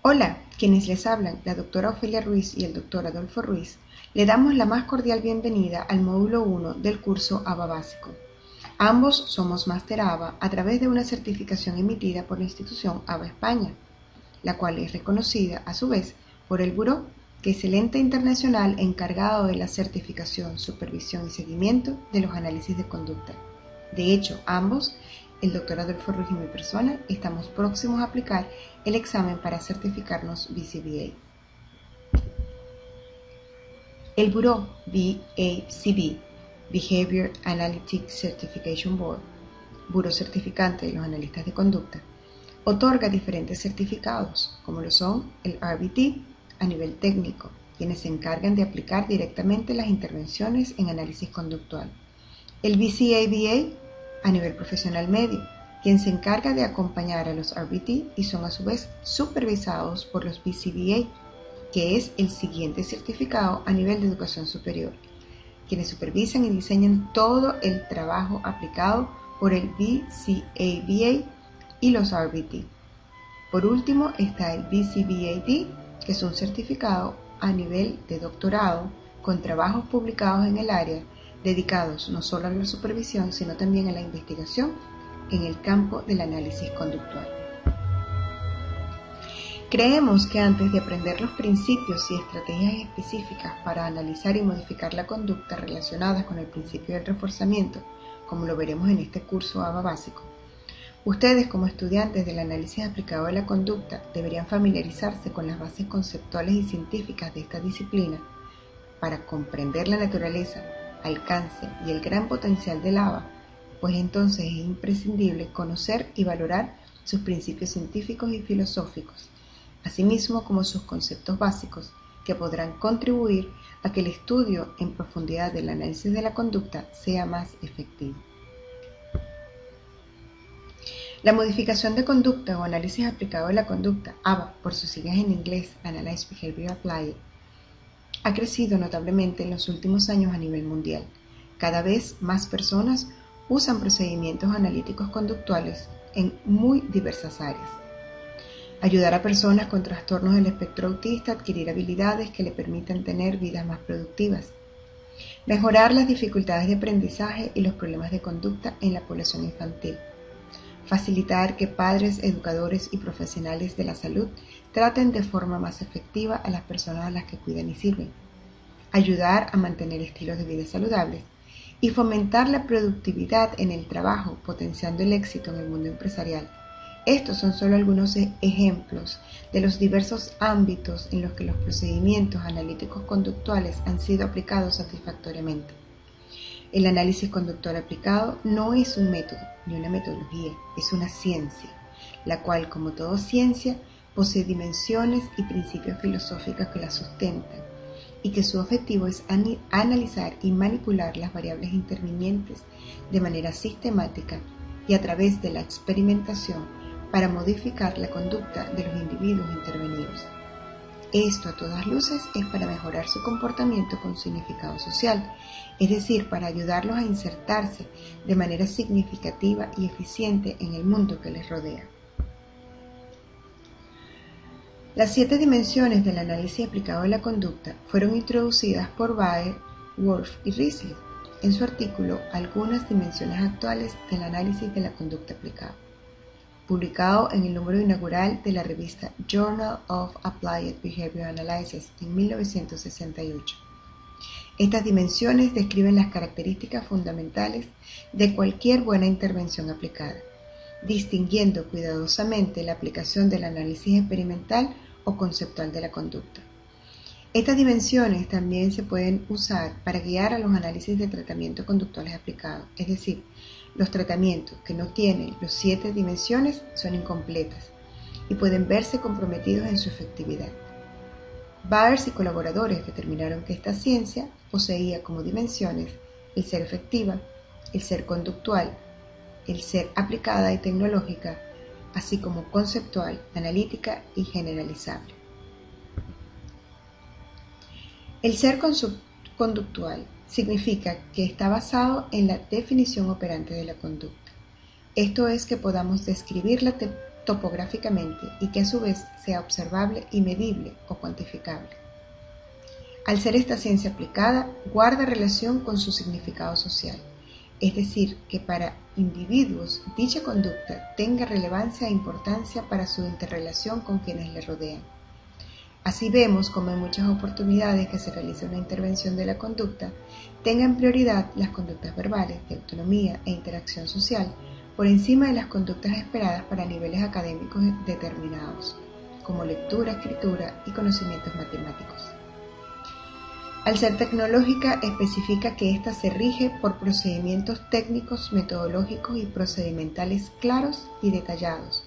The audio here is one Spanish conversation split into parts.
Hola, quienes les hablan, la doctora Ofelia Ruiz y el doctor Adolfo Ruiz, le damos la más cordial bienvenida al módulo 1 del curso ABA Básico. Ambos somos Máster ABA a través de una certificación emitida por la institución ABA España, la cual es reconocida a su vez por el Buró, que es el ente internacional encargado de la certificación, supervisión y seguimiento de los análisis de conducta. De hecho, ambos, el doctor Adolfo Ruiz y mi persona, estamos próximos a aplicar el examen para certificarnos BCBA. El Buró BACB, Behavior Analytics Certification Board, Buró Certificante de los Analistas de Conducta, otorga diferentes certificados, como lo son el RBT a nivel técnico, quienes se encargan de aplicar directamente las intervenciones en análisis conductual, el BCABA a nivel profesional medio, quien se encarga de acompañar a los RBT y son a su vez supervisados por los BCBA, que es el siguiente certificado a nivel de educación superior, quienes supervisan y diseñan todo el trabajo aplicado por el BCABA y los RBT. Por último está el BCBAD, que es un certificado a nivel de doctorado con trabajos publicados en el área dedicados no solo a la supervisión, sino también a la investigación en el campo del análisis conductual. Creemos que antes de aprender los principios y estrategias específicas para analizar y modificar la conducta relacionadas con el principio del reforzamiento, como lo veremos en este curso ABA básico, ustedes como estudiantes del análisis aplicado de la conducta deberían familiarizarse con las bases conceptuales y científicas de esta disciplina para comprender la naturaleza, alcance y el gran potencial del ABA, pues entonces es imprescindible conocer y valorar sus principios científicos y filosóficos, asimismo como sus conceptos básicos, que podrán contribuir a que el estudio en profundidad del análisis de la conducta sea más efectivo. La modificación de conducta o análisis aplicado de la conducta, ABA, por sus siglas en inglés, Analyze Behavior Applied, ha crecido notablemente en los últimos años a nivel mundial. Cada vez más personas usan procedimientos analíticos conductuales en muy diversas áreas. Ayudar a personas con trastornos del espectro autista a adquirir habilidades que le permitan tener vidas más productivas. Mejorar las dificultades de aprendizaje y los problemas de conducta en la población infantil. Facilitar que padres, educadores y profesionales de la salud traten de forma más efectiva a las personas a las que cuidan y sirven. Ayudar a mantener estilos de vida saludables y fomentar la productividad en el trabajo, potenciando el éxito en el mundo empresarial. Estos son solo algunos ejemplos de los diversos ámbitos en los que los procedimientos analíticos conductuales han sido aplicados satisfactoriamente. El análisis conductual aplicado no es un método ni una metodología, es una ciencia, la cual, como toda ciencia, posee dimensiones y principios filosóficos que la sustentan, y que su objetivo es analizar y manipular las variables intervinientes de manera sistemática y a través de la experimentación para modificar la conducta de los individuos intervenidos. Esto a todas luces es para mejorar su comportamiento con significado social, es decir, para ayudarlos a insertarse de manera significativa y eficiente en el mundo que les rodea. Las 7 dimensiones del análisis aplicado de la conducta fueron introducidas por Baer, Wolff y Riesling en su artículo Algunas dimensiones actuales del análisis de la conducta aplicada, publicado en el número inaugural de la revista Journal of Applied Behavior Analysis en 1968. Estas dimensiones describen las características fundamentales de cualquier buena intervención aplicada, distinguiendo cuidadosamente la aplicación del análisis experimental o conceptual de la conducta. Estas dimensiones también se pueden usar para guiar a los análisis de tratamientos conductuales aplicados, es decir, los tratamientos que no tienen las 7 dimensiones son incompletas y pueden verse comprometidos en su efectividad. Byers y colaboradores determinaron que esta ciencia poseía como dimensiones el ser efectiva, el ser conductual, el ser aplicada y tecnológica, así como conceptual, analítica y generalizable. El ser conductual significa que está basado en la definición operante de la conducta. Esto es que podamos describir la topográficamente y que a su vez sea observable y medible o cuantificable. Al ser esta ciencia aplicada, guarda relación con su significado social, es decir, que para individuos dicha conducta tenga relevancia e importancia para su interrelación con quienes le rodean. Así vemos como en muchas oportunidades que se realiza una intervención de la conducta, tengan prioridad las conductas verbales de autonomía e interacción social por encima de las conductas esperadas para niveles académicos determinados, como lectura, escritura y conocimientos matemáticos. Al ser tecnológica, especifica que ésta se rige por procedimientos técnicos, metodológicos y procedimentales claros y detallados,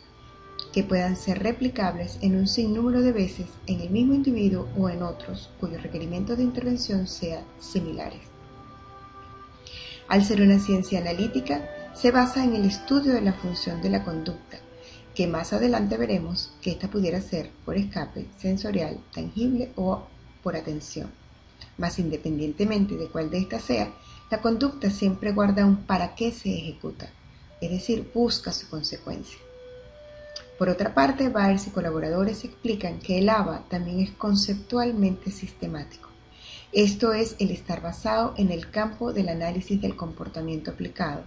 que puedan ser replicables en un sinnúmero de veces en el mismo individuo o en otros cuyos requerimientos de intervención sean similares. Al ser una ciencia analítica, se basa en el estudio de la función de la conducta, que más adelante veremos que ésta pudiera ser por escape, sensorial, tangible o por atención. Mas independientemente de cuál de estas sea, la conducta siempre guarda un para qué se ejecuta, es decir, busca su consecuencia. Por otra parte, Byers y colaboradores explican que el ABA también es conceptualmente sistemático. Esto es el estar basado en el campo del análisis del comportamiento aplicado.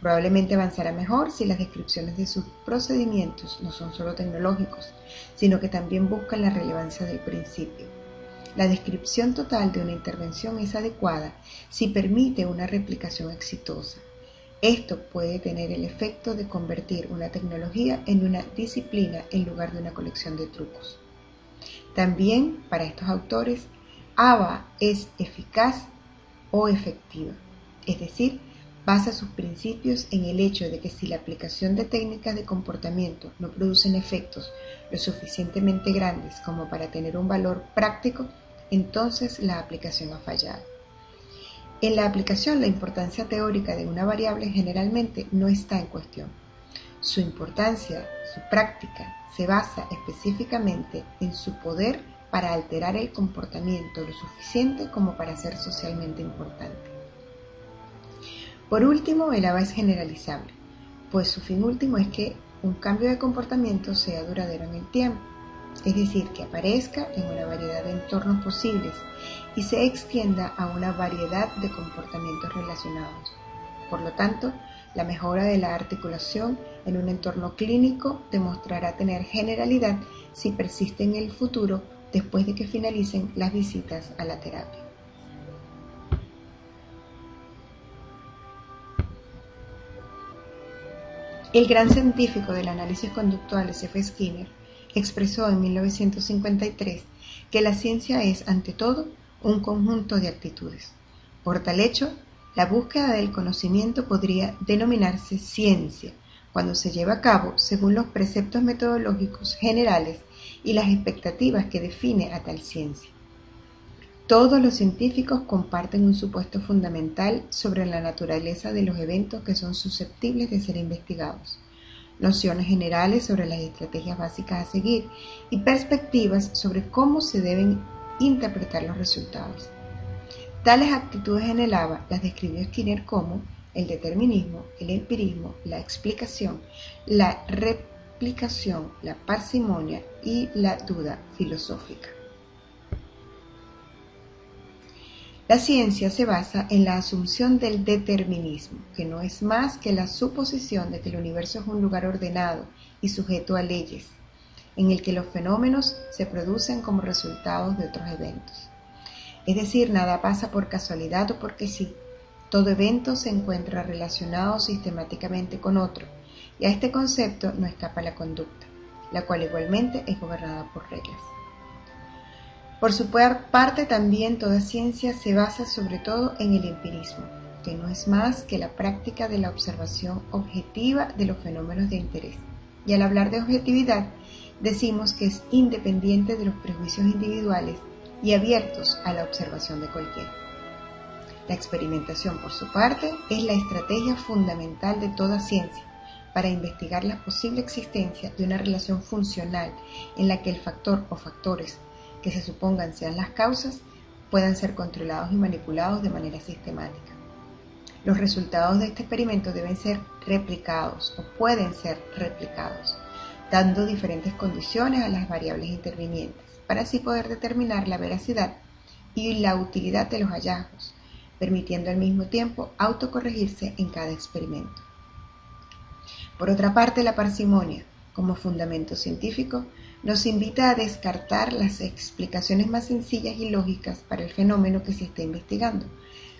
Probablemente avanzará mejor si las descripciones de sus procedimientos no son solo tecnológicos, sino que también buscan la relevancia del principio. La descripción total de una intervención es adecuada si permite una replicación exitosa. Esto puede tener el efecto de convertir una tecnología en una disciplina en lugar de una colección de trucos. También, para estos autores, ABA es eficaz o efectiva, es decir, basa sus principios en el hecho de que si la aplicación de técnicas de comportamiento no producen efectos lo suficientemente grandes como para tener un valor práctico, entonces la aplicación ha fallado. En la aplicación, la importancia teórica de una variable generalmente no está en cuestión. Su importancia, su práctica, se basa específicamente en su poder para alterar el comportamiento lo suficiente como para ser socialmente importante. Por último, el ABA es generalizable, pues su fin último es que un cambio de comportamiento sea duradero en el tiempo, es decir, que aparezca en una variedad de entornos posibles y se extienda a una variedad de comportamientos relacionados. Por lo tanto, la mejora de la articulación en un entorno clínico demostrará tener generalidad si persiste en el futuro después de que finalicen las visitas a la terapia. El gran científico del análisis conductual S.F. Skinner expresó en 1953 que la ciencia es, ante todo, un conjunto de actitudes. Por tal hecho, la búsqueda del conocimiento podría denominarse ciencia cuando se lleva a cabo según los preceptos metodológicos generales y las expectativas que define a tal ciencia. Todos los científicos comparten un supuesto fundamental sobre la naturaleza de los eventos que son susceptibles de ser investigados, nociones generales sobre las estrategias básicas a seguir y perspectivas sobre cómo se deben interpretar los resultados. Tales actitudes en el ABA las describió Skinner como el determinismo, el empirismo, la explicación, la replicación, la parsimonia y la duda filosófica. La ciencia se basa en la asunción del determinismo, que no es más que la suposición de que el universo es un lugar ordenado y sujeto a leyes, en el que los fenómenos se producen como resultados de otros eventos. Es decir, nada pasa por casualidad o porque sí. Todo evento se encuentra relacionado sistemáticamente con otro, y a este concepto no escapa la conducta, la cual igualmente es gobernada por reglas. Por su parte, también toda ciencia se basa sobre todo en el empirismo, que no es más que la práctica de la observación objetiva de los fenómenos de interés. Y al hablar de objetividad, decimos que es independiente de los prejuicios individuales y abiertos a la observación de cualquiera. La experimentación, por su parte, es la estrategia fundamental de toda ciencia para investigar la posible existencia de una relación funcional en la que el factor o factores que se supongan sean las causas, puedan ser controlados y manipulados de manera sistemática. Los resultados de este experimento deben ser replicados o pueden ser replicados, dando diferentes condiciones a las variables intervinientes, para así poder determinar la veracidad y la utilidad de los hallazgos, permitiendo al mismo tiempo autocorregirse en cada experimento. Por otra parte, la parsimonia, como fundamento científico, nos invita a descartar las explicaciones más sencillas y lógicas para el fenómeno que se está investigando,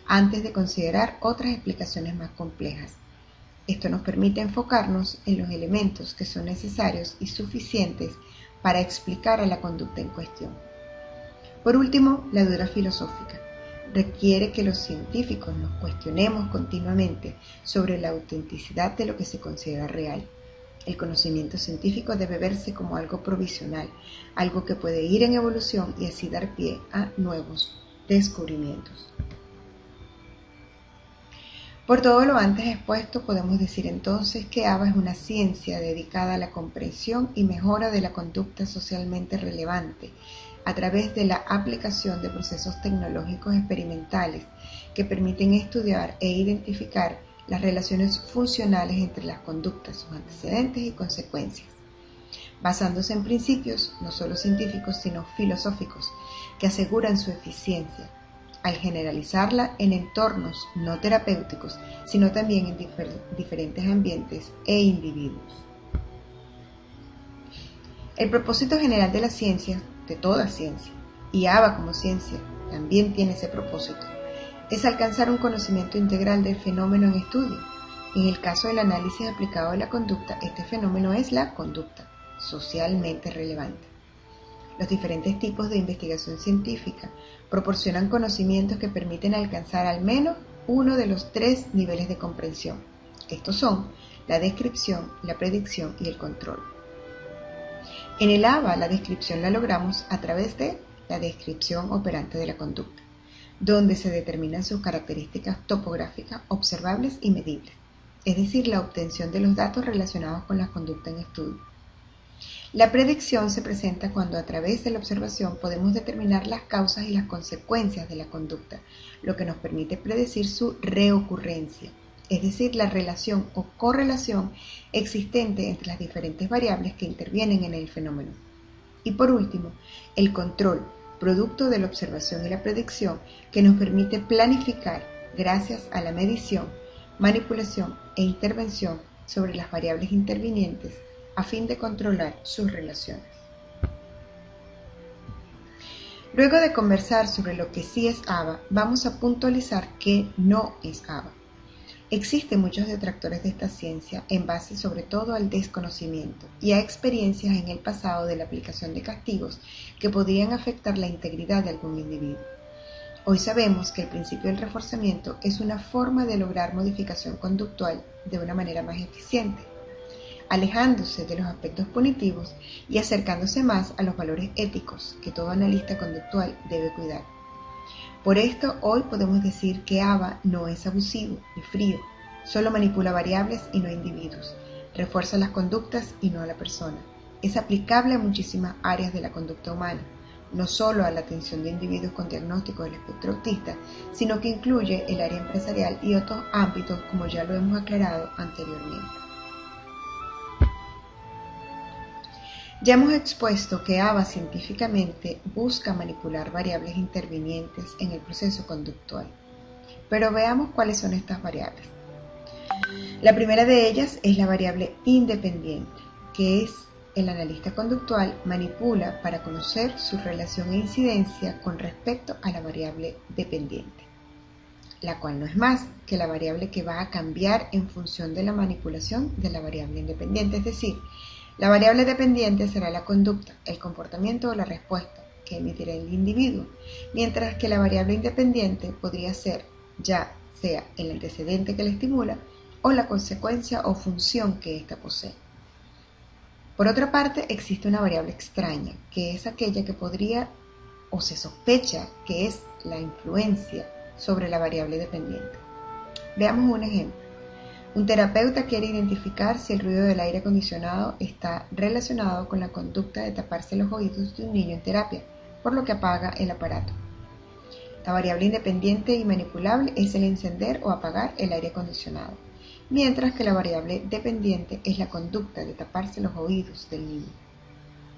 antes de considerar otras explicaciones más complejas. Esto nos permite enfocarnos en los elementos que son necesarios y suficientes para explicar a la conducta en cuestión. Por último, la duda filosófica requiere que los científicos nos cuestionemos continuamente sobre la autenticidad de lo que se considera real. El conocimiento científico debe verse como algo provisional, algo que puede ir en evolución y así dar pie a nuevos descubrimientos. Por todo lo antes expuesto, podemos decir entonces que ABA es una ciencia dedicada a la comprensión y mejora de la conducta socialmente relevante a través de la aplicación de procesos tecnológicos experimentales que permiten estudiar e identificar las relaciones funcionales entre las conductas, sus antecedentes y consecuencias, basándose en principios no solo científicos sino filosóficos que aseguran su eficiencia, al generalizarla en entornos no terapéuticos, sino también en diferentes ambientes e individuos. El propósito general de la ciencia, de toda ciencia, y ABA como ciencia también tiene ese propósito, es alcanzar un conocimiento integral del fenómeno en estudio. En el caso del análisis aplicado a la conducta, este fenómeno es la conducta socialmente relevante. Los diferentes tipos de investigación científica proporcionan conocimientos que permiten alcanzar al menos uno de los 3 niveles de comprensión. Estos son la descripción, la predicción y el control. En el ABA, la descripción la logramos a través de la descripción operante de la conducta, donde se determinan sus características topográficas observables y medibles, es decir, la obtención de los datos relacionados con la conducta en estudio. La predicción se presenta cuando a través de la observación podemos determinar las causas y las consecuencias de la conducta, lo que nos permite predecir su reocurrencia, es decir, la relación o correlación existente entre las diferentes variables que intervienen en el fenómeno. Y por último, el control, producto de la observación y la predicción, que nos permite planificar gracias a la medición, manipulación e intervención sobre las variables intervinientes a fin de controlar sus relaciones. Luego de conversar sobre lo que sí es ABA, vamos a puntualizar qué no es ABA. Existen muchos detractores de esta ciencia en base sobre todo al desconocimiento y a experiencias en el pasado de la aplicación de castigos que podrían afectar la integridad de algún individuo. Hoy sabemos que el principio del reforzamiento es una forma de lograr modificación conductual de una manera más eficiente, alejándose de los aspectos punitivos y acercándose más a los valores éticos que todo analista conductual debe cuidar. Por esto, hoy podemos decir que ABA no es abusivo ni frío, solo manipula variables y no individuos, refuerza las conductas y no a la persona. Es aplicable a muchísimas áreas de la conducta humana, no solo a la atención de individuos con diagnóstico del espectro autista, sino que incluye el área empresarial y otros ámbitos como ya lo hemos aclarado anteriormente. Ya hemos expuesto que ABA científicamente busca manipular variables intervinientes en el proceso conductual, pero veamos cuáles son estas variables. La primera de ellas es la variable independiente, que es el analista conductual manipula para conocer su relación e incidencia con respecto a la variable dependiente, la cual no es más que la variable que va a cambiar en función de la manipulación de la variable independiente, es decir, la variable dependiente será la conducta, el comportamiento o la respuesta que emitirá el individuo, mientras que la variable independiente podría ser ya sea el antecedente que la estimula o la consecuencia o función que ésta posee. Por otra parte, existe una variable extraña, que es aquella que podría o se sospecha que es la influencia sobre la variable dependiente. Veamos un ejemplo. Un terapeuta quiere identificar si el ruido del aire acondicionado está relacionado con la conducta de taparse los oídos de un niño en terapia, por lo que apaga el aparato. La variable independiente y manipulable es el encender o apagar el aire acondicionado, mientras que la variable dependiente es la conducta de taparse los oídos del niño.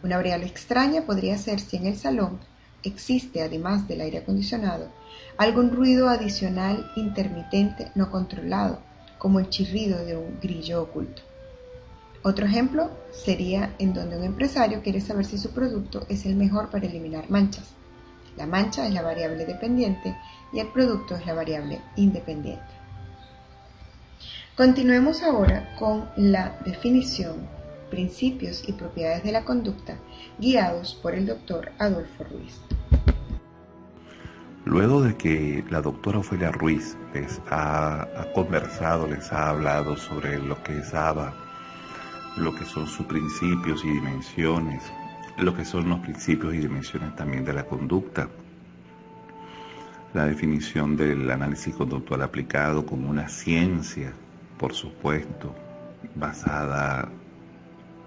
Una variable extraña podría ser si en el salón existe, además del aire acondicionado, algún ruido adicional intermitente no controlado, como el chirrido de un grillo oculto. Otro ejemplo sería en donde un empresario quiere saber si su producto es el mejor para eliminar manchas. La mancha es la variable dependiente y el producto es la variable independiente. Continuemos ahora con la definición, principios y propiedades de la conducta, guiados por el doctor Adolfo Ruiz. Luego de que la doctora Ofelia Ruiz les ha conversado, les ha hablado sobre lo que es ABA, lo que son sus principios y dimensiones, lo que son los principios y dimensiones también de la conducta, la definición del análisis conductual aplicado como una ciencia, por supuesto, basada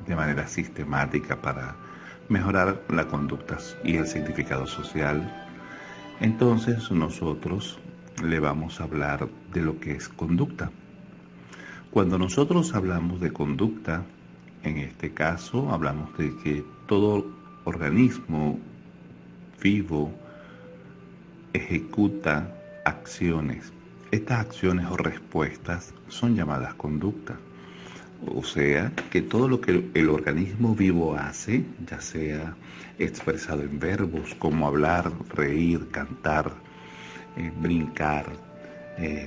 de manera sistemática para mejorar la conducta y el significado social. Entonces nosotros le vamos a hablar de lo que es conducta. Cuando nosotros hablamos de conducta, en este caso hablamos de que todo organismo vivo ejecuta acciones. Estas acciones o respuestas son llamadas conducta. O sea, que todo lo que el organismo vivo hace, ya sea expresado en verbos como hablar, reír, cantar, brincar,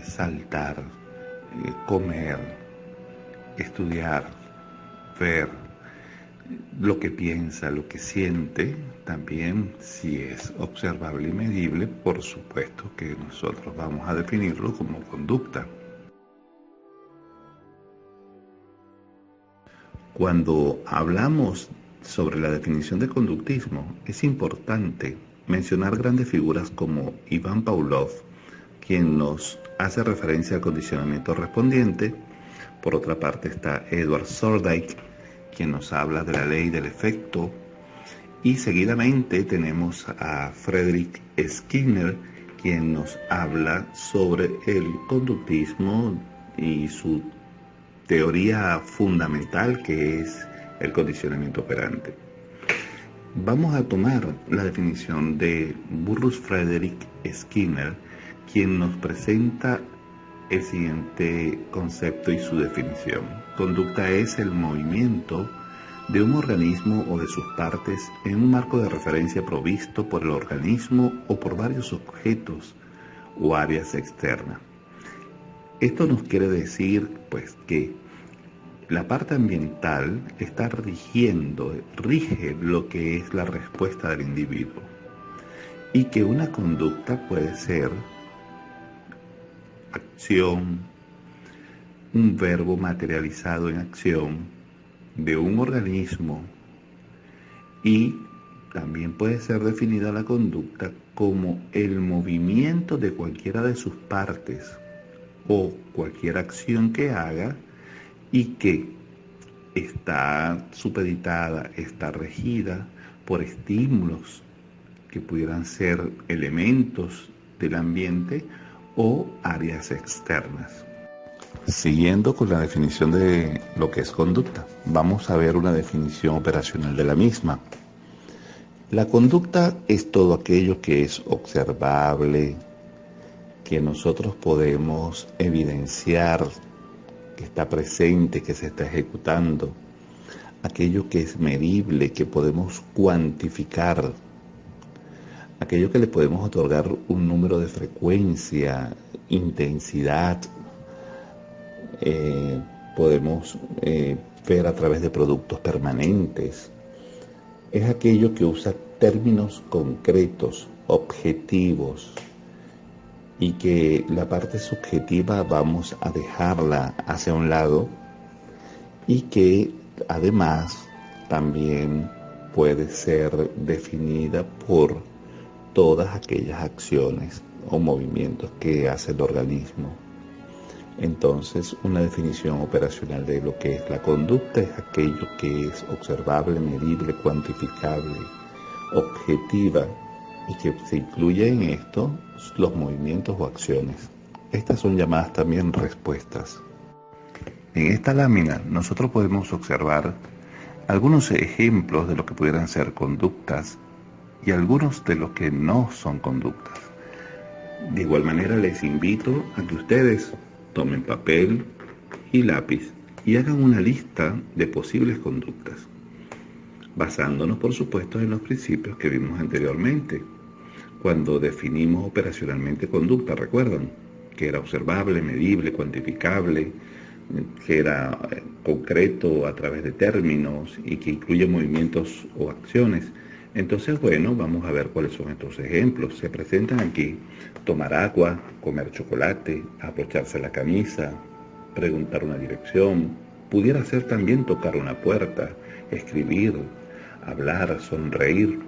saltar, comer, estudiar, ver, lo que piensa, lo que siente, también si es observable y medible, por supuesto que nosotros vamos a definirlo como conducta. Cuando hablamos sobre la definición de conductismo, es importante mencionar grandes figuras como Iván Pavlov, quien nos hace referencia al condicionamiento respondiente. Por otra parte está Edward Thorndike, quien nos habla de la ley del efecto. Y seguidamente tenemos a Frederick Skinner, quien nos habla sobre el conductismo y su teoría fundamental, que es el condicionamiento operante. Vamos a tomar la definición de Burrus Frederick Skinner, quien nos presenta el siguiente concepto y su definición. Conducta es el movimiento de un organismo o de sus partes en un marco de referencia provisto por el organismo o por varios objetos o áreas externas. Esto nos quiere decir, pues, que la parte ambiental rige lo que es la respuesta del individuo, y que una conducta puede ser acción, un verbo materializado en acción de un organismo, y también puede ser definida la conducta como el movimiento de cualquiera de sus partes o cualquier acción que haga y que está supeditada, está regida por estímulos que pudieran ser elementos del ambiente o áreas externas. Siguiendo con la definición de lo que es conducta, vamos a ver una definición operacional de la misma. La conducta es todo aquello que es observable, que nosotros podemos evidenciar, que está presente, que se está ejecutando, aquello que es medible, que podemos cuantificar, aquello que le podemos otorgar un número de frecuencia, intensidad, podemos ver a través de productos permanentes. Es aquello que usa términos concretos, objetivos, y que la parte subjetiva vamos a dejarla hacia un lado, y que además también puede ser definida por todas aquellas acciones o movimientos que hace el organismo. Entonces, una definición operacional de lo que es la conducta es aquello que es observable, medible, cuantificable, objetiva, y que se incluye en esto los movimientos o acciones. Estas son llamadas también respuestas. En esta lámina nosotros podemos observar algunos ejemplos de lo que pudieran ser conductas y algunos de lo que no son conductas. De igual manera les invito a que ustedes tomen papel y lápiz y hagan una lista de posibles conductas, basándonos por supuesto en los principios que vimos anteriormente, cuando definimos operacionalmente conducta. ¿Recuerdan? Que era observable, medible, cuantificable, que era concreto a través de términos y que incluye movimientos o acciones. Entonces, bueno, vamos a ver cuáles son estos ejemplos. Se presentan aquí: tomar agua, comer chocolate, abrocharse la camisa, preguntar una dirección. Pudiera ser también tocar una puerta, escribir, hablar, sonreír.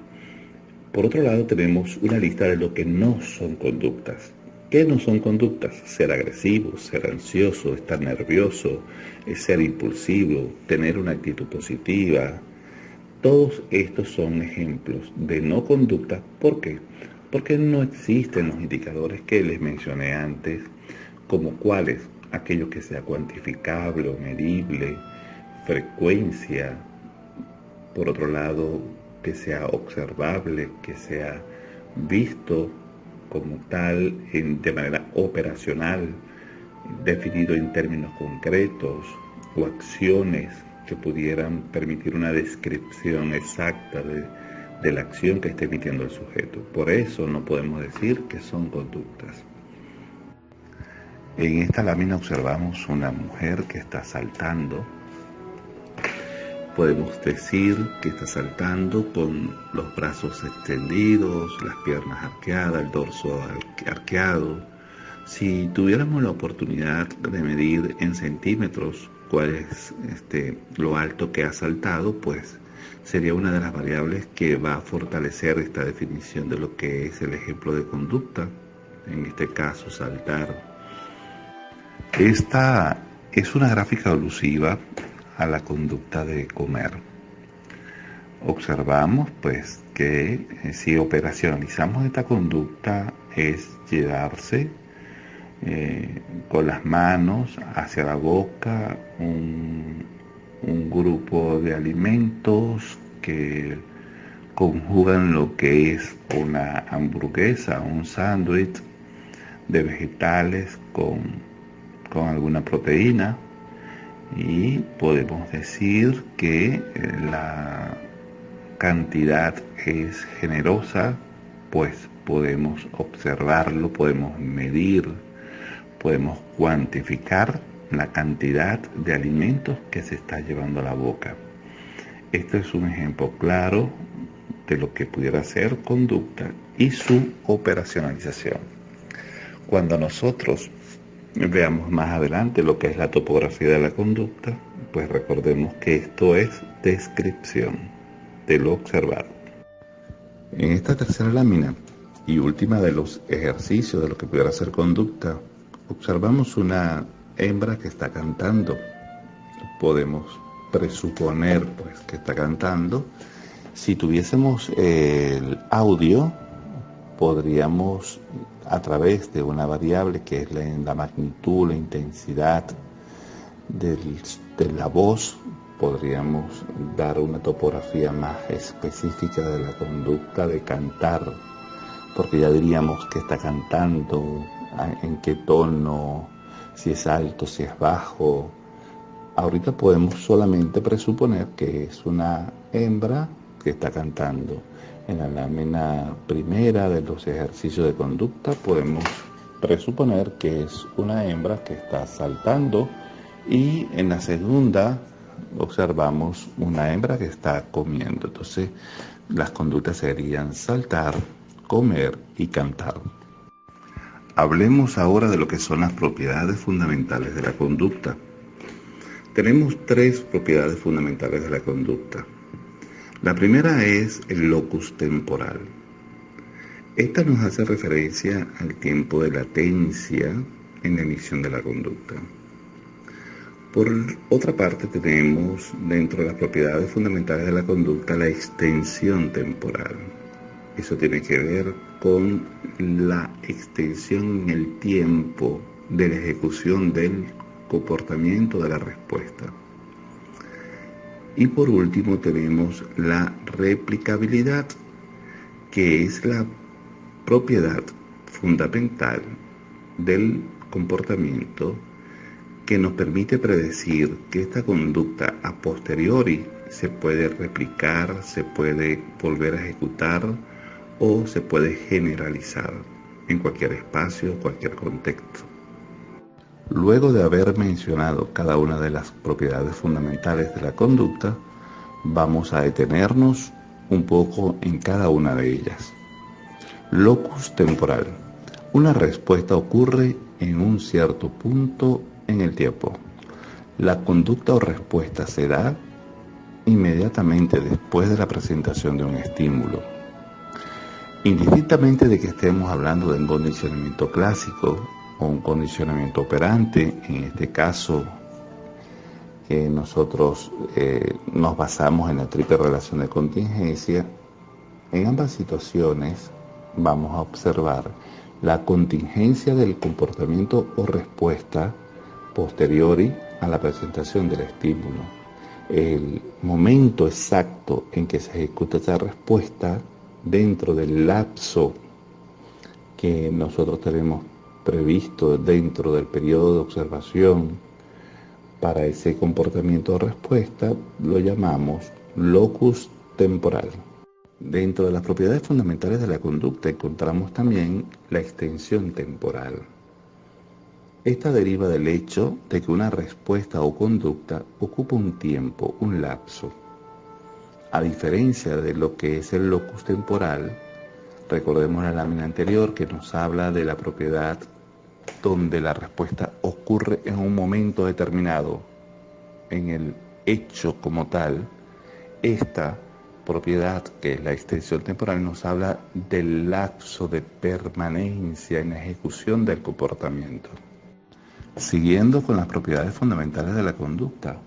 Por otro lado, tenemos una lista de lo que no son conductas. ¿Qué no son conductas? Ser agresivo, ser ansioso, estar nervioso, ser impulsivo, tener una actitud positiva. Todos estos son ejemplos de no conducta. ¿Por qué? Porque no existen los indicadores que les mencioné antes, como cuáles: aquello que sea cuantificable o medible, frecuencia. Por otro lado, que sea observable, que sea visto como tal de manera operacional, definido en términos concretos, o acciones que pudieran permitir una descripción exacta de la acción que esté emitiendo el sujeto. Por eso no podemos decir que son conductas. En esta lámina observamos una mujer que está saltando. Podemos decir que está saltando con los brazos extendidos, las piernas arqueadas, el dorso arqueado. Si tuviéramos la oportunidad de medir en centímetros cuál es lo alto que ha saltado, pues sería una de las variables que va a fortalecer esta definición de lo que es el ejemplo de conducta, en este caso saltar. Esta es una gráfica alusiva a la conducta de comer. Observamos pues que si operacionalizamos esta conducta es llevarse con las manos hacia la boca un grupo de alimentos que conjugan lo que es una hamburguesa, un sándwich de vegetales con alguna proteína. Y podemos decir que la cantidad es generosa, pues podemos observarlo, podemos medir, podemos cuantificar la cantidad de alimentos que se está llevando a la boca. Esto es un ejemplo claro de lo que pudiera ser conducta y su operacionalización. Cuando nosotros veamos más adelante lo que es la topografía de la conducta, pues recordemos que esto es descripción de lo observado. En esta tercera lámina y última de los ejercicios de lo que pudiera ser conducta, observamos una hembra que está cantando. Podemos presuponer pues que está cantando. Si tuviésemos el audio, podríamos, a través de una variable que es la magnitud, la intensidad de la voz, podríamos dar una topografía más específica de la conducta de cantar, porque ya diríamos que está cantando, en qué tono, si es alto, si es bajo. Ahorita podemos solamente presuponer que es una hembra que está cantando. En la lámina primera de los ejercicios de conducta podemos presuponer que es una hembra que está saltando, y en la segunda observamos una hembra que está comiendo. Entonces las conductas serían saltar, comer y cantar. Hablemos ahora de lo que son las propiedades fundamentales de la conducta. Tenemos 3 propiedades fundamentales de la conducta. La primera es el locus temporal. Esta nos hace referencia al tiempo de latencia en la emisión de la conducta. Por otra parte, tenemos dentro de las propiedades fundamentales de la conducta la extensión temporal. Eso tiene que ver con la extensión en el tiempo de la ejecución del comportamiento de la respuesta. Y por último tenemos la replicabilidad, que es la propiedad fundamental del comportamiento que nos permite predecir que esta conducta a posteriori se puede replicar, se puede volver a ejecutar o se puede generalizar en cualquier espacio, cualquier contexto. Luego de haber mencionado cada una de las propiedades fundamentales de la conducta, vamos a detenernos un poco en cada una de ellas. Locus temporal. Una respuesta ocurre en un cierto punto en el tiempo. La conducta o respuesta se da inmediatamente después de la presentación de un estímulo. Indistintamente de que estemos hablando de un condicionamiento clásico o un condicionamiento operante, en este caso que nosotros nos basamos en la triple relación de contingencia, en ambas situaciones vamos a observar la contingencia del comportamiento o respuesta posteriori a la presentación del estímulo. El momento exacto en que se ejecuta esa respuesta dentro del lapso que nosotros tenemos previsto dentro del periodo de observación para ese comportamiento o respuesta, lo llamamos locus temporal. Dentro de las propiedades fundamentales de la conducta encontramos también la extensión temporal. Esta deriva del hecho de que una respuesta o conducta ocupa un tiempo, un lapso. A diferencia de lo que es el locus temporal, recordemos la lámina anterior que nos habla de la propiedad donde la respuesta ocurre en un momento determinado, en el hecho como tal. Esta propiedad, que es la extensión temporal, nos habla del lapso de permanencia en la ejecución del comportamiento. Siguiendo con las propiedades fundamentales de la conducta,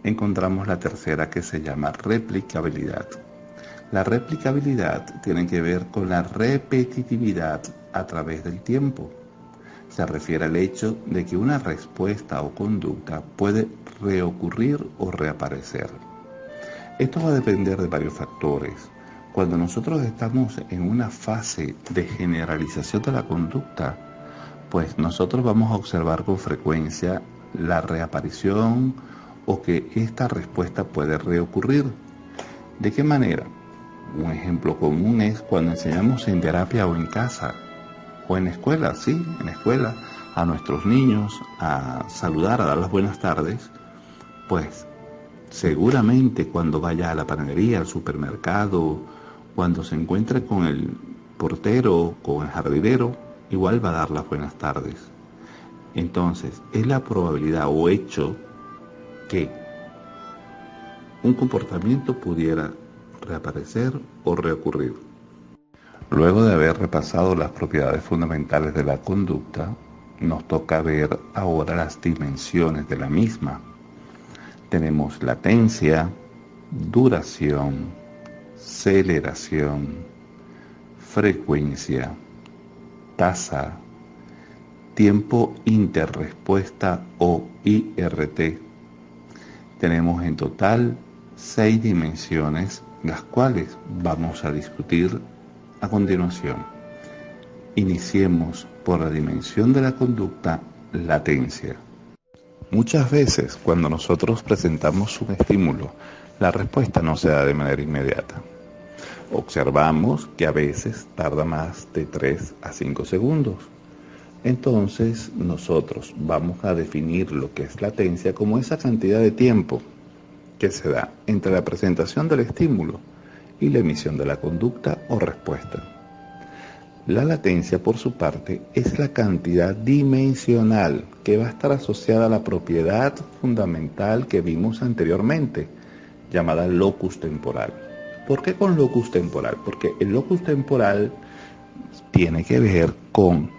encontramos la tercera, que se llama replicabilidad. La replicabilidad tiene que ver con la repetitividad a través del tiempo. Se refiere al hecho de que una respuesta o conducta puede reocurrir o reaparecer. Esto va a depender de varios factores. Cuando nosotros estamos en una fase de generalización de la conducta, pues nosotros vamos a observar con frecuencia la reaparición o que esta respuesta puede reocurrir. ¿De qué manera? Un ejemplo común es cuando enseñamos en terapia o en casa o en la escuela, sí, en la escuela, a nuestros niños a saludar, a dar las buenas tardes, pues seguramente cuando vaya a la panadería, al supermercado, cuando se encuentre con el portero, con el jardinero, igual va a dar las buenas tardes. Entonces, es la probabilidad o hecho que un comportamiento pudiera reaparecer o reocurrir. Luego de haber repasado las propiedades fundamentales de la conducta, nos toca ver ahora las dimensiones de la misma. Tenemos latencia, duración, celeración, frecuencia, tasa, tiempo interrespuesta o IRT. Tenemos en total 6 dimensiones, las cuales vamos a discutir a continuación. Iniciemos por la dimensión de la conducta, latencia. Muchas veces cuando nosotros presentamos un estímulo, la respuesta no se da de manera inmediata. Observamos que a veces tarda más de 3 a 5 segundos. Entonces nosotros vamos a definir lo que es latencia como esa cantidad de tiempo que se da entre la presentación del estímulo y la emisión de la conducta o respuesta. La latencia, por su parte, es la cantidad dimensional que va a estar asociada a la propiedad fundamental que vimos anteriormente, llamada locus temporal. ¿Por qué con locus temporal? Porque el locus temporal tiene que ver con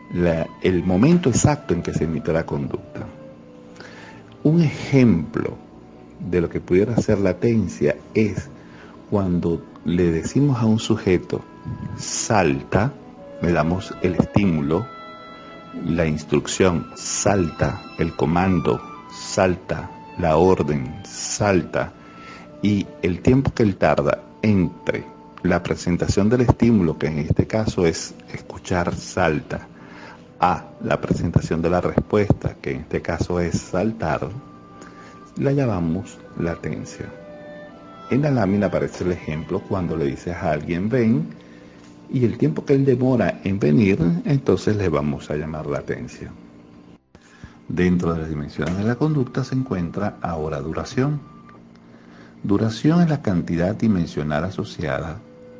el momento exacto en que se emite la conducta. Un ejemplo de lo que pudiera ser latencia es cuando le decimos a un sujeto salta, le damos el estímulo, la instrucción salta, el comando salta, la orden, salta, y el tiempo que él tarda entre la presentación del estímulo, que en este caso es escuchar, salta, a la presentación de la respuesta, que en este caso es saltar, la llamamos latencia. En la lámina aparece el ejemplo cuando le dices a alguien ven, y el tiempo que él demora en venir, entonces le vamos a llamar latencia. Dentro de las dimensiones de la conducta se encuentra ahora duración. Duración es la cantidad dimensional asociada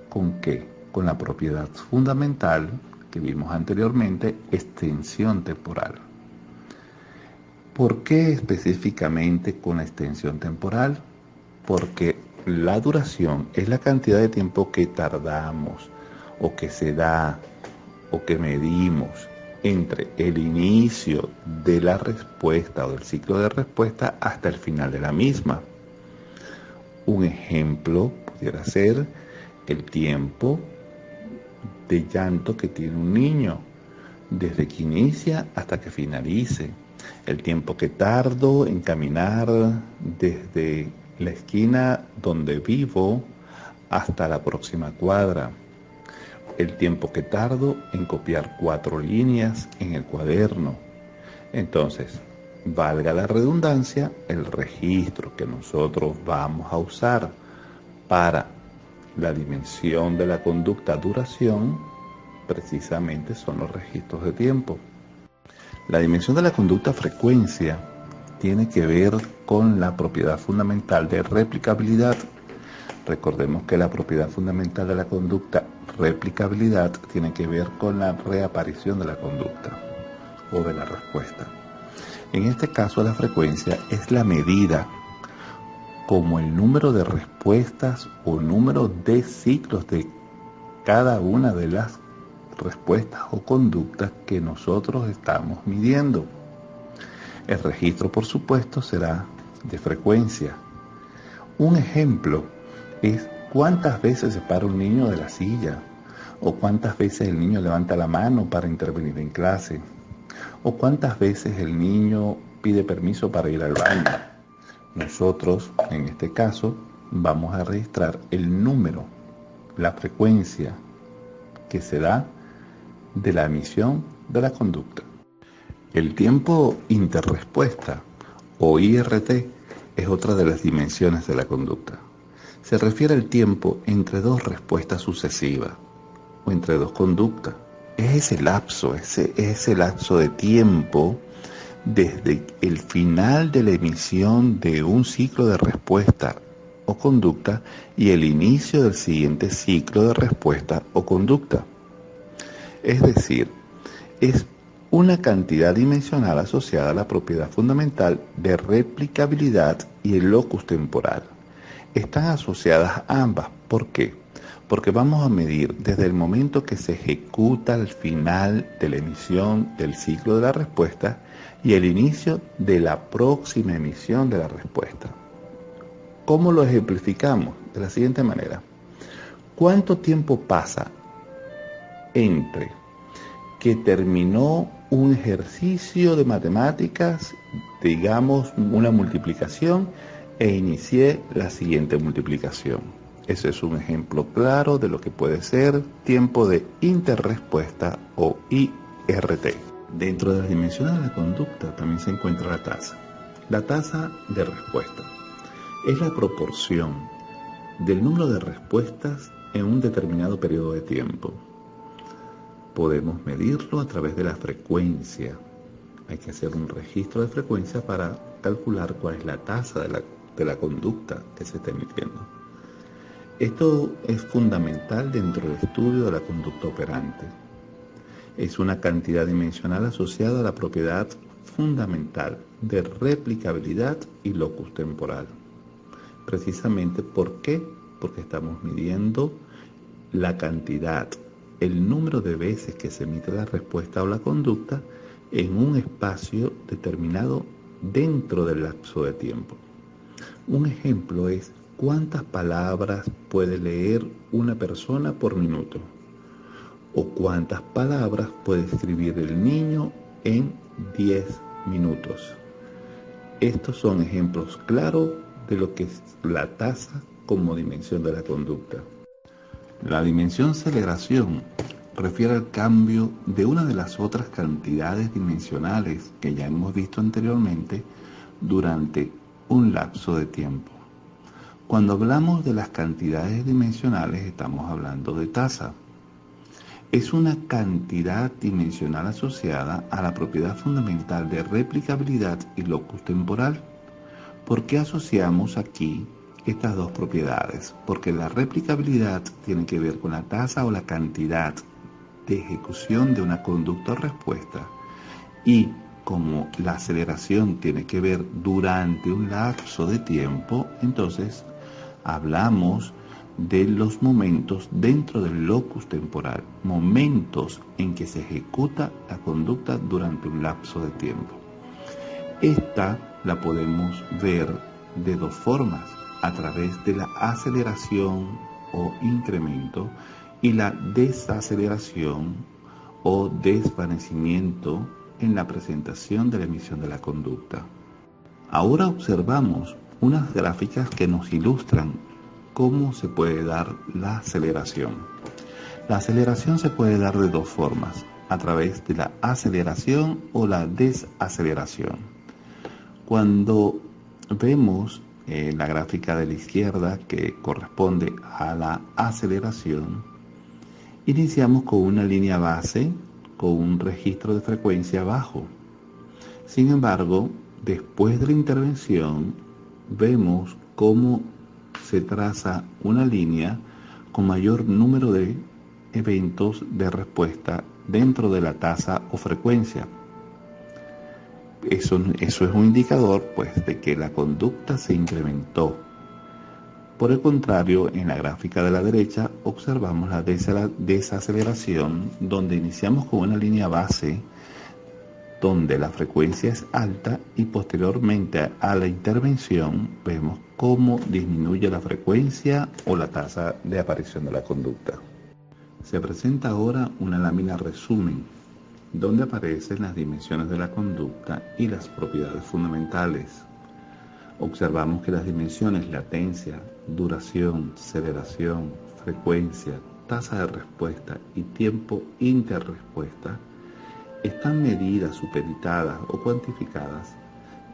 ¿con qué? Con la propiedad fundamental que vimos anteriormente, extensión temporal. ¿Por qué específicamente con la extensión temporal? Porque la duración es la cantidad de tiempo que tardamos o que se da o que medimos entre el inicio de la respuesta o del ciclo de respuesta hasta el final de la misma. Un ejemplo pudiera ser el tiempo de llanto que tiene un niño, desde que inicia hasta que finalice. El tiempo que tardo en caminar desde la esquina donde vivo hasta la próxima cuadra. El tiempo que tardo en copiar 4 líneas en el cuaderno. Entonces, valga la redundancia, el registro que nosotros vamos a usar para la dimensión de la conducta duración, precisamente son los registros de tiempo. La dimensión de la conducta frecuencia tiene que ver con la propiedad fundamental de replicabilidad. Recordemos que la propiedad fundamental de la conducta replicabilidad tiene que ver con la reaparición de la conducta o de la respuesta. En este caso, la frecuencia es la medida como el número de respuestas o número de ciclos de cada una de las respuestas o conductas que nosotros estamos midiendo. El registro, por supuesto, será de frecuencia. Un ejemplo es cuántas veces se para un niño de la silla, o cuántas veces el niño levanta la mano para intervenir en clase, o cuántas veces el niño pide permiso para ir al baño. Nosotros, en este caso, vamos a registrar el número, la frecuencia que se da de la emisión de la conducta. El tiempo interrespuesta, o IRT, es otra de las dimensiones de la conducta. Se refiere al tiempo entre 2 respuestas sucesivas o entre 2 conductas. Es ese lapso de tiempo desde el final de la emisión de un ciclo de respuesta o conducta y el inicio del siguiente ciclo de respuesta o conducta. Es decir, es una cantidad dimensional asociada a la propiedad fundamental de replicabilidad y el locus temporal. Están asociadas ambas. ¿Por qué? Porque vamos a medir desde el momento que se ejecuta el final de la emisión del ciclo de la respuesta y el inicio de la próxima emisión de la respuesta. ¿Cómo lo ejemplificamos? De la siguiente manera. ¿Cuánto tiempo pasa entre que terminó un ejercicio de matemáticas, digamos una multiplicación, e inicié la siguiente multiplicación? Ese es un ejemplo claro de lo que puede ser tiempo de interrespuesta o IRT. Dentro de las dimensiones de la conducta también se encuentra la tasa. La tasa de respuesta es la proporción del número de respuestas en un determinado periodo de tiempo. Podemos medirlo a través de la frecuencia. Hay que hacer un registro de frecuencia para calcular cuál es la tasa de la conducta que se está emitiendo. Esto es fundamental dentro del estudio de la conducta operante. Es una cantidad dimensional asociada a la propiedad fundamental de replicabilidad y locus temporal. Precisamente, ¿por qué? Porque estamos midiendo la cantidad, el número de veces que se emite la respuesta o la conducta en un espacio determinado dentro del lapso de tiempo. Un ejemplo es cuántas palabras puede leer una persona por minuto o cuántas palabras puede escribir el niño en 10 minutos. Estos son ejemplos claros de lo que es la tasa como dimensión de la conducta. La dimensión aceleración refiere al cambio de una de las otras cantidades dimensionales que ya hemos visto anteriormente durante un lapso de tiempo. Cuando hablamos de las cantidades dimensionales estamos hablando de tasa. Es una cantidad dimensional asociada a la propiedad fundamental de replicabilidad y locus temporal. ¿Por qué asociamos aquí estas dos propiedades? Porque la replicabilidad tiene que ver con la tasa o la cantidad de ejecución de una conducta o respuesta, y como la aceleración tiene que ver durante un lapso de tiempo, entonces hablamos de los momentos dentro del locus temporal, momentos en que se ejecuta la conducta durante un lapso de tiempo. Esta la podemos ver de dos formas, a través de la aceleración o incremento y la desaceleración o desvanecimiento en la presentación de la emisión de la conducta. Ahora observamos unas gráficas que nos ilustran cómo se puede dar la aceleración. La aceleración se puede dar de dos formas, a través de la aceleración o la desaceleración. Cuando vemos la gráfica de la izquierda que corresponde a la aceleración, iniciamos con una línea base con un registro de frecuencia bajo. Sin embargo, después de la intervención, vemos cómo se traza una línea con mayor número de eventos de respuesta dentro de la tasa o frecuencia. Eso es un indicador, pues, de que la conducta se incrementó. Por el contrario, en la gráfica de la derecha observamos la desaceleración, donde iniciamos con una línea base donde la frecuencia es alta y posteriormente a la intervención vemos cómo disminuye la frecuencia o la tasa de aparición de la conducta. Se presenta ahora una lámina resumen, donde aparecen las dimensiones de la conducta y las propiedades fundamentales. Observamos que las dimensiones latencia, duración, aceleración, frecuencia, tasa de respuesta y tiempo interrespuesta están medidas, supeditadas o cuantificadas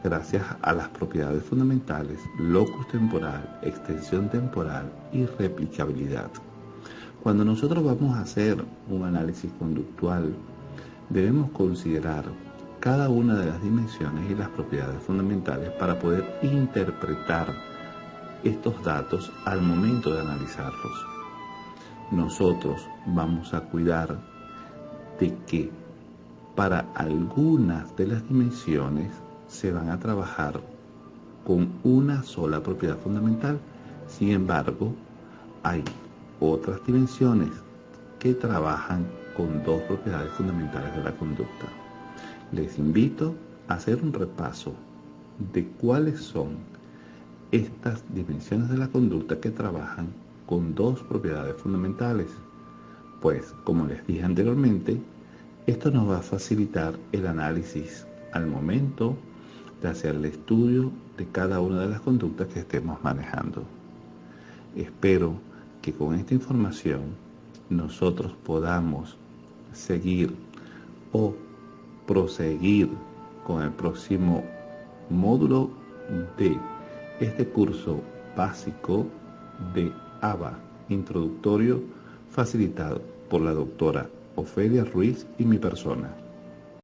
gracias a las propiedades fundamentales, locus temporal, extensión temporal y replicabilidad. Cuando nosotros vamos a hacer un análisis conductual, debemos considerar cada una de las dimensiones y las propiedades fundamentales para poder interpretar estos datos al momento de analizarlos. Nosotros vamos a cuidar de que para algunas de las dimensiones se van a trabajar con una sola propiedad fundamental. Sin embargo, hay otras dimensiones que trabajan con dos propiedades fundamentales de la conducta. Les invito a hacer un repaso de cuáles son estas dimensiones de la conducta que trabajan con dos propiedades fundamentales. Pues, como les dije anteriormente, esto nos va a facilitar el análisis al momento de hacer el estudio de cada una de las conductas que estemos manejando. Espero que con esta información nosotros podamos seguir o proseguir con el próximo módulo de este curso básico de ABA, introductorio, facilitado por la doctora Ofelia Ruiz y mi persona.